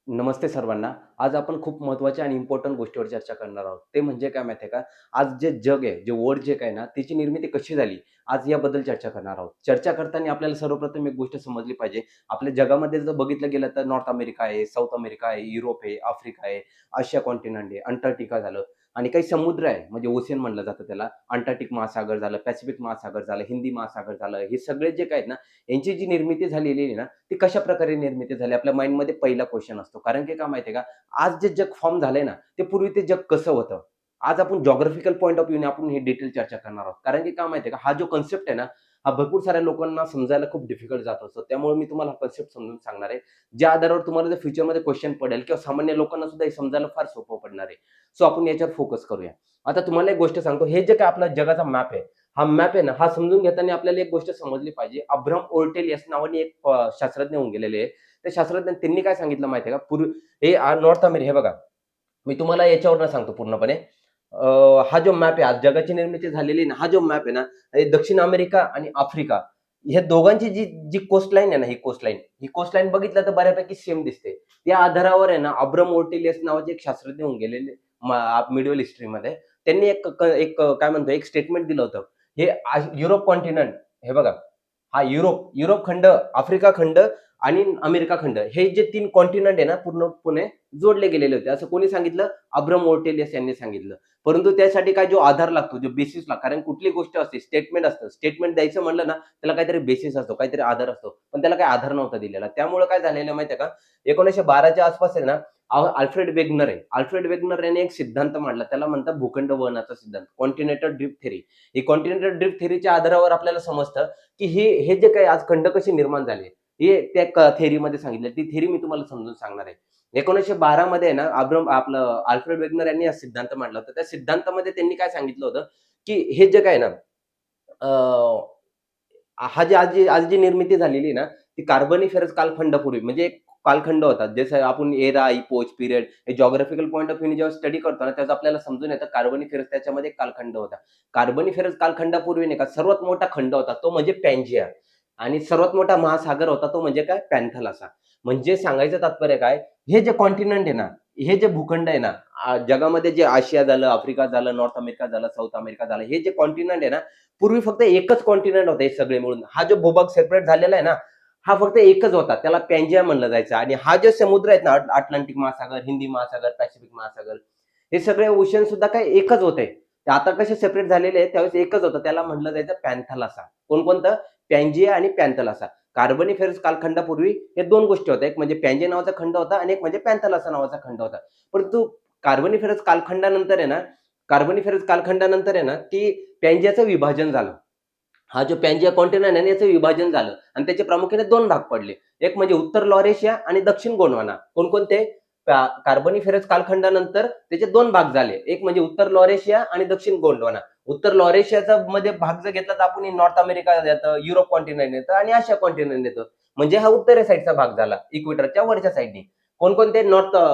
नमस्ते सर्वांना. आज आपण खूप महत्त्वाच्या आणि इम्पोर्टंट गोष्टीवर चर्चा करणार आहोत. ते म्हणजे काय माहिती आहे का? आज जे जग आहे, जे वर्ल्ड जे काही ना, त्याची निर्मिती कशी झाली? आज याबद्दल चर्चा करणार आहोत. चर्चा करताना आपल्याला सर्वप्रथम एक गोष्ट समजली पाहिजे. आपल्या जगामध्ये जर बघितलं गेलं तर नॉर्थ अमेरिका आहे, साऊथ अमेरिका आहे, युरोप आहे, आफ्रिका आहे, आशिया कॉन्टिनेंट आहे, अंटार्क्टिका झालं आणि काही समुद्र आहे, म्हणजे ओशियन म्हणलं जातं त्याला. अंटार्क्टिक महासागर झालं, पॅसिफिक महासागर झालं, हिंदी महासागर झालं. हे सगळे जे काही आहेत ना, यांची जी निर्मिती झालेली आहे ना, ती कशाप्रकारे निर्मिती झाली? आपल्या माइंडमध्ये पहिला क्वेश्चन असतो. कारण की काय माहिती आहे का? आज जे जग फॉर्म झालंय ना, ते पूर्वी ते जग कसं होतं? आज आपण जिओग्राफिकल पॉइंट ऑफ व्ह्यूने आपण ही डिटेल चर्चा करणार आहोत. कारण की काय माहिती आहे का? हा जो कन्सेप्ट आहे ना, हा भरपूर साऱ्या लोकांना समजायला खूप डिफिकल्ट जात असतो. त्यामुळे मी तुम्हाला हा कन्सेप्ट समजून सांगणार आहे. ज्या आधारावर तुम्हाला जर फ्युचरमध्ये क्वेश्चन पडेल किंवा सामान्य लोकांना सुद्धा हे समजायला फार सोपं पडणार आहे. सो आपण याच्यावर फोकस करूया. आता तुम्हाला एक गोष्ट सांगतो, हे जे काही आपला जगाचा मॅप आहे, हा मॅप आहे ना, हा समजून घेताना आपल्याला एक गोष्ट समजली पाहिजे. अब्राहम ओर्टेलियस नावाने एक शास्त्रज्ञ होऊन गेलेले आहे. त्या शास्त्रज्ञांनी त्यांनी काय सांगितलं माहिती आहे का? हे नॉर्थ अमेरिका हे बघा, मी तुम्हाला याच्यावरनं सांगतो पूर्णपणे. हा जो मॅप आहे, आज जगाची निर्मिती झालेली आहे ना, हा जो मॅप आहे ना, हे दक्षिण अमेरिका आणि आफ्रिका ह्या दोघांची जी जी कोस्टलाईन आहे ना, ही कोस्टलाईन बघितलं तर बऱ्यापैकी सेम दिसते. त्या आधारावर आहे ना, अब्राहम ओर्टेलियस नावाचे एक शास्त्रज्ञ होऊन गेलेले मिडल हिस्ट्रीमध्ये. त्यांनी काय म्हणतो एक स्टेटमेंट दिलं होतं. हे युरोप कॉन्टिनेंट हे बघा, हा युरोप खंड, आफ्रिका खंड आणि अमेरिका खंड हे जे 3 कॉन्टिनेंट आहे ना, पूर्णपणे जोडले गेलेले होते. असं कोणी सांगितलं? अब्राहम ओर्टेलियस यांनी सांगितलं. परंतु त्यासाठी काय जो आधार लागतो, जो बेसिस लागतो, कारण कुठली गोष्ट असते, स्टेटमेंट असतं. स्टेटमेंट द्यायचं म्हणलं ना, त्याला काहीतरी बेसिस असतो, काहीतरी आधार असतो. पण त्याला काही आधार नव्हता दिलेला. त्यामुळे काय झालेलं माहिती आहे का? 1912च्या आसपास आहे ना, अल्फ्रेड वेगनर आहे. अल्फ्रेड वेगनर याने एक सिद्धांत मांडला. त्याला म्हणतात भूखंड वहनाचा सिद्धांत, कॉन्टिनेंटल ड्रिफ्ट थेअरी. ही कॉन्टिनेंटल ड्रिफ्ट थेअरीच्या आधारावर आपल्याला समजतं, की हे जे काही आज खंड कसे निर्माण झाले, हे त्या थेअरीमध्ये सांगितलं. ती थेअरी मी तुम्हाला समजून सांगणार आहे. 1912 मध्ये आहे ना, आपलं अल्फ्रेड वेगनर यांनी हा सिद्धांत मांडला होता. त्या सिद्धांतामध्ये त्यांनी काय सांगितलं होतं, की हे जे काही आहे ना, आज जी निर्मिती झालेली आहे ना, ती कार्बनिफेरस कालखंडापूर्वी म्हणजे एक कालखंड होता. जसं आपण एरा, इपोच, पिरियड हे जिओग्राफिकल पॉइंट ऑफ व्ह्यूने जेव्हा स्टडी करतो ना, त्याचं आपल्याला समजून येतं कार्बनिफेरस त्याच्यामध्ये एक कालखंड होता. कार्बनिफेरस कालखंडापूर्वी नाही का सर्वात मोठा खंड होता तो म्हणजे पॅन्जिया आणि सर्वात मोठा महासागर होता तो म्हणजे काय पॅन्थालासा. म्हणजे सांगायचं तात्पर्य काय, हे जे कॉन्टिनेंट आहे ना, हे जे भूखंड आहे ना, जगामध्ये जे आशिया झालं, आफ्रिका झालं, नॉर्थ अमेरिका झालं, साऊथ अमेरिका झालं, हे जे कॉन्टिनेंट आहे ना, पूर्वी फक्त एकच कॉन्टिनेंट होतं हे सगळे मिळून. हा जो भूभाग सेपरेट झालेला आहे ना, हा फक्त एकच होता. त्याला पॅन्जिया म्हणलं जायचं आणि हा जे समुद्र आहेत ना, अटलांटिक महासागर, हिंदी महासागर, पॅसिफिक महासागर, हे सगळे ओशन सुद्धा काय एकच होते. ते आता कसे सेपरेट झालेले आहेत, त्यावेळेस एकच होतं. त्याला म्हटलं जायचं पॅन्थालासा. कोणकोणतं? पॅन्जिया आणि पॅन्थालासा. कार्बनिफेरस कालखंडापूर्वी हे 2 गोष्टी होत्या. एक म्हणजे पॅन्जिया नावाचा खंड होता आणि एक म्हणजे पॅन्थालासा नावाचा खंड होता. परंतु कार्बनिफेरस कालखंडानंतर आहे ना, की पॅन्जियाचं विभाजन झालं. हा जो पॅन्जिया कॉन्टिनेंट आहे ना, याचं विभाजन झालं आणि त्याचे प्रामुख्याने 2 भाग पडले. एक म्हणजे उत्तर लॉरेशिया आणि दक्षिण गोंडवाना. कोणकोणते? कार्बनिफेरस कालखंडानंतर त्याचे 2 भाग झाले. एक म्हणजे उत्तर लॉरेशिया आणि दक्षिण गोंडवाना. उत्तर लॉरेशियाचा मध्ये भाग जर घेतला तर आपण नॉर्थ अमेरिका येतं, युरोप कॉन्टिनेंट येतं आणि आशिया कॉन्टिनेंट येतं. म्हणजे हा उत्तरे साइडचा भाग झाला, इक्वेटरच्या वरच्या साइडनी. कोणकोणते?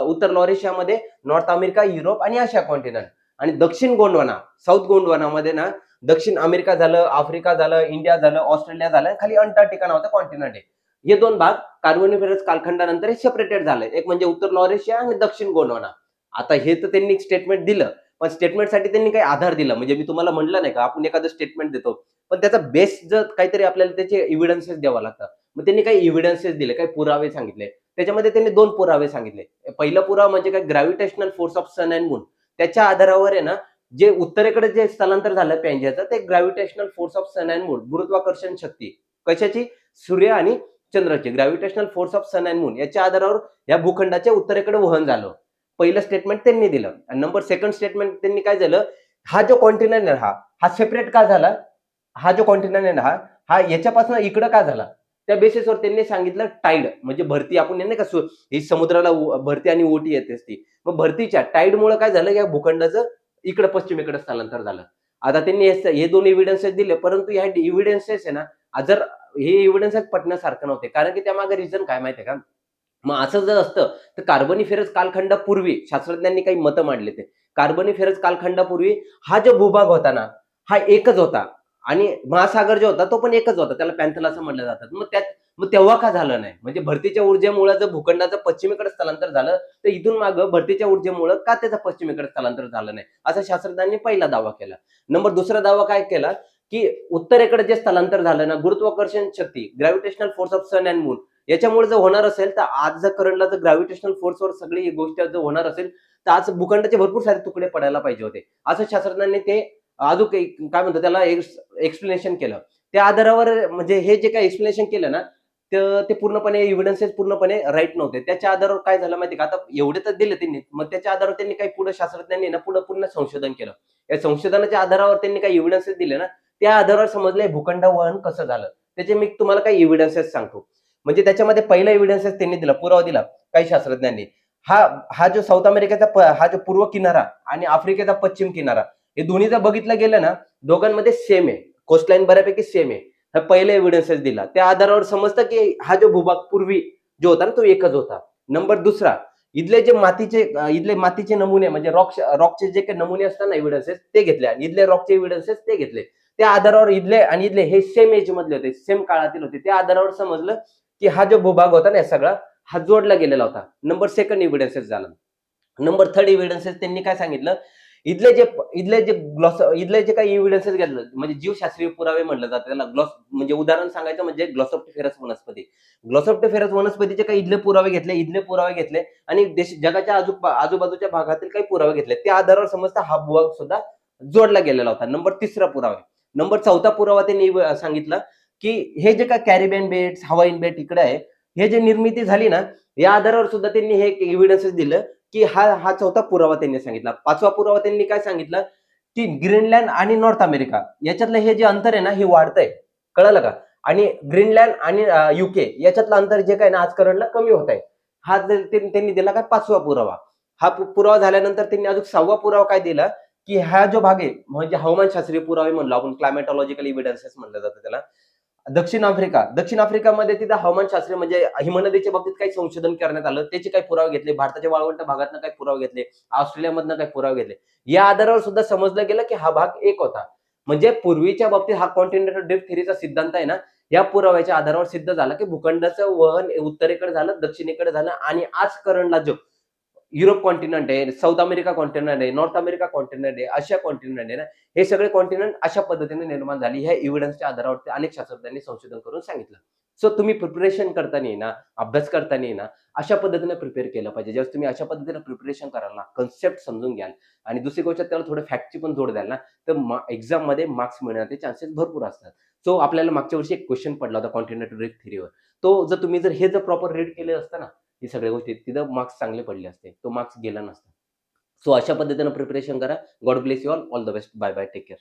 उत्तर लॉरेशियामध्ये नॉर्थ अमेरिका, युरोप आणि आशिया कॉन्टिनेंट आणि दक्षिण गोंडवाना, साऊथ गोंडवानामध्ये ना दक्षिण अमेरिका झालं, आफ्रिका झालं, इंडिया झालं, ऑस्ट्रेलिया झालं, खाली अंटार्क्टिका नावाचा कॉन्टिनेंट आहे. हे 2 भाग कार्बोनिफेरस कालखंडानंतर हे सेपरेटेड झाले. एक म्हणजे उत्तर लॉरेशिया आणि दक्षिण गोंडवाना. आता हे तर त्यांनी स्टेटमेंट दिलं. पण स्टेटमेंटसाठी त्यांनी काही आधार दिला. म्हणजे मी तुम्हाला म्हटलं नाही का, आपण एखादं स्टेटमेंट देतो. पण त्याचा बेस जर काहीतरी आपल्याला त्याचे एव्हिडन्सेस द्यावा लागतात. मग त्यांनी काही एव्हिडन्सेस दिले, काही पुरावे सांगितले. त्याच्यामध्ये त्यांनी 2 पुरावे सांगितले. पहिला पुरावा म्हणजे काय gravitational force of sun and moon. त्याच्या आधारावर आहे ना, जे उत्तरेकडे जे स्थलांतर झालं पॅन्जियाचं ते gravitational force of sun and moon, गुरुत्वाकर्षण शक्ती. कशाची? सूर्य आणि चंद्राची. Gravitational force of sun and moon याच्या आधारावर या भूखंडाच्या उत्तरेकडे वहन झालं. पहिलं स्टेटमेंट त्यांनी दिलं आणि नंबर सेकंड स्टेटमेंट त्यांनी काय झालं, हा जो कॉन्टिनेंट आहे हा सेपरेट का झाला? हा जो कॉन्टिनेंट आहे ना हा याच्यापासून इकडं का झाला? त्या बेसिसवर त्यांनी सांगितलं टाईड म्हणजे भरती आपण नाही का ही समुद्राला भरती आणि ओटी येते असती. मग भरतीच्या टाईडमुळे काय झालं या भूखंडाचं इकडे पश्चिमेकडे स्थलांतर झालं. आता त्यांनी हे 2 एव्हिडन्सेस दिले, परंतु ह्या एव्हिडन्सेस आहे ना, जर हे एव्हिडन्सेस पटण्यासारखं नव्हते. कारण की त्यामागे रिझन काय माहिती आहे का? मग असं जर असतं, तर कार्बनिफेरस कालखंडापूर्वी शास्त्रज्ञांनी काही मतं मांडले ते. कार्बनिफेरस कालखंडापूर्वी हा जो भूभाग होता ना, हा एकच होता. आणि महासागर जो होता तो पण एकच होता, त्याला पॅन्थल असं म्हटलं जातं. मग तेव्हा का झालं नाही? म्हणजे भरतीच्या ऊर्जेमुळे जर भूखंडाचं पश्चिमेकडे स्थलांतर झालं, तर इथून मागं भरतीच्या ऊर्जेमुळे का त्याचं पश्चिमेकडे स्थलांतर झालं नाही? असा शास्त्रज्ञांनी पहिला दावा केला. दुसरा दावा काय केला, की उत्तरेकडे जे स्थलांतर झालं ना, गुरुत्वाकर्षण शक्ती, gravitational force of sun and moon याच्यामुळे जर होणार असेल, तर आज जर करंटला जर ग्रॅव्हिटेशनल फोर्सवर सगळी ही गोष्ट जर होणार असेल, तर आज भूखंडाचे भरपूर सारे तुकडे पडायला पाहिजे होते. असं शास्त्रज्ञांनी ते अजून एक काय म्हणतात त्याला एक्सप्लेनेशन केलं. त्या आधारावर म्हणजे हे जे काही एक्सप्लेनेशन केलं ना, तर ते पूर्णपणे एव्हिडन्सेस पूर्णपणे राईट नव्हते. त्याच्या आधारावर काय झालं माहिती का, आता एवढे तर दिले त्यांनी. मग त्याच्या आधारावर त्यांनी काही पुढे शास्त्रज्ञांनी ना पुढे पूर्ण संशोधन केलं. या संशोधनाच्या आधारावर त्यांनी काही एव्हिडन्सेस दिले ना, त्या आधारावर समजलं भूखंड वहन कसं झालं. त्याचे मी तुम्हाला काही एव्हिडन्सेस सांगतो. म्हणजे त्याच्यामध्ये पहिला एव्हिडन्सेस त्यांनी दिला, पुरावा दिला काही शास्त्रज्ञांनी. हा हा जो साऊथ अमेरिकेचा हा जो पूर्व किनारा आणि आफ्रिकेचा पश्चिम किनारा हे दोन्ही जर बघितलं गेलं ना, दोघांमध्ये सेम आहे. कोस्टलाईन बऱ्यापैकी सेम आहे. हा पहिला एव्हिडन्सेस दिला. त्या आधारावर समजतं की हा जो भूभाग पूर्वी जो होता ना, तो एकच होता. दुसरा, इथले मातीचे नमुने म्हणजे रॉकचे जे काही नमुने असतात ना एव्हिडन्सेस ते घेतले आणि इथले रॉकचे एव्हिडन्सेस ते घेतले. त्या आधारावर इथले हे सेम एज मधले होते, सेम काळातील होते. त्या आधारावर समजलं की हा जो भूभाग होता ना सगळा, हा जोडला गेलेला होता. सेकंड एव्हिडन्सेस झाला. थर्ड एव्हिडन्सेस त्यांनी काय सांगितलं, इथले जे इथले जे काही एव्हिडन्सेस घेतलं म्हणजे जीवशास्त्रीय पुरावे म्हटलं जातं त्याला. म्हणजे उदाहरण सांगायचं म्हणजे ग्लॉसोप्टिफेरस वनस्पती. ग्लॉसोप्टिफेरस वनस्पतीचे काही इथले पुरावे घेतले आणि जगाच्या आजूबाजूच्या भागातील काही पुरावे घेतले. त्या आधारावर समजता हा भूभाग सुद्धा जोडला गेलेला होता. तिसरा पुरावा. चौथा पुरावा त्यांनी सांगितला, की हे जे काही कॅरिबियन बेट्स, हवाईन बेट इकडे आहे, हे जे निर्मिती झाली ना, या आधारावर सुद्धा त्यांनी हे एव्हिडन्सेस दिलं, की हा चौथा पुरावा त्यांनी सांगितला. पाचवा पुरावा त्यांनी काय सांगितलं, की ग्रीनलँड आणि नॉर्थ अमेरिका याच्यातलं हे जे अंतर आहे ना, हे वाढतंय. कळालं का? आणि ग्रीनलँड आणि युके याच्यातलं अंतर जे काय ना आज करंटला कमी होत आहे. हा त्यांनी दिला काय पाचवा पुरावा. हा पुरावा झाल्यानंतर त्यांनी अजून सहावा पुरावा काय दिला, की हा जो भाग आहे म्हणजे हवामानशास्त्रीय पुरावे म्हणलो आपण, क्लायमेटॉलॉजिकल एव्हिडन्सेस म्हटलं जातं त्याला. दक्षिण आफ्रिकामध्ये तिथं हवामानशास्त्री म्हणजे हिमनदीच्या बाबतीत काही संशोधन करण्यात आलं. त्याचे काही पुरावे घेतले. भारताच्या वाळवंट भागातनं काही पुरावे घेतले. ऑस्ट्रेलियामधनं काही पुरावे घेतले. या आधारावर सुद्धा समजलं गेलं, की हा भाग एक होता. म्हणजे पूर्वीच्या बाबतीत हा कॉन्टिनेंटल ड्रिफ्ट थिअरीचा सिद्धांत आहे ना, या पुराव्याच्या आधारावर सिद्ध झाला, की भूखंडाचं वहन उत्तरेकडे झालं, दक्षिणेकडे झालं आणि आज करंटला जग युरोप कॉन्टिनेंट आहे, साऊथ अमेरिका कॉन्टिनेंट आहे, नॉर्थ अमेरिका कॉन्टिनेंट आहे, आशिया कॉन्टिनेंट आहे ना, हे सगळे कॉन्टिनेंट अशा पद्धतीने निर्माण झाली. ह्या एव्हिडन्सच्या आधारावरती अनेक शास्त्रज्ञांनी संशोधन करून सांगितलं. सो तुम्ही प्रिपरेशन करताना ना, अभ्यास करताना ना, अशा पद्धतीने प्रिपेअर केलं पाहिजे. ज्यावेळेस तुम्ही अशा पद्धतीने प्रिपरेशन कराल ना, कन्सेप्ट समजून घ्याल आणि दुसरी गोष्ट त्याला थोडं फॅक्टची पण जोड द्याल ना, तर एक्झाममध्ये मार्क्स मिळण्याचे चान्सेस भरपूर असतात. सो आपल्याला मागच्या वर्षी एक क्वेश्चन पडला होता कॉन्टिनेंटल ड्रिफ्ट थिअरीवर. तो जर हे प्रॉपर रीड केलं असतं ना, ही सगळ्या गोष्टी तिथं मार्क्स चांगले पडले असते. तो मार्क्स गेला नसता. सो अशा पद्धतीनं प्रिपरेशन करा. God bless you all. All the best. Bye bye. Take care.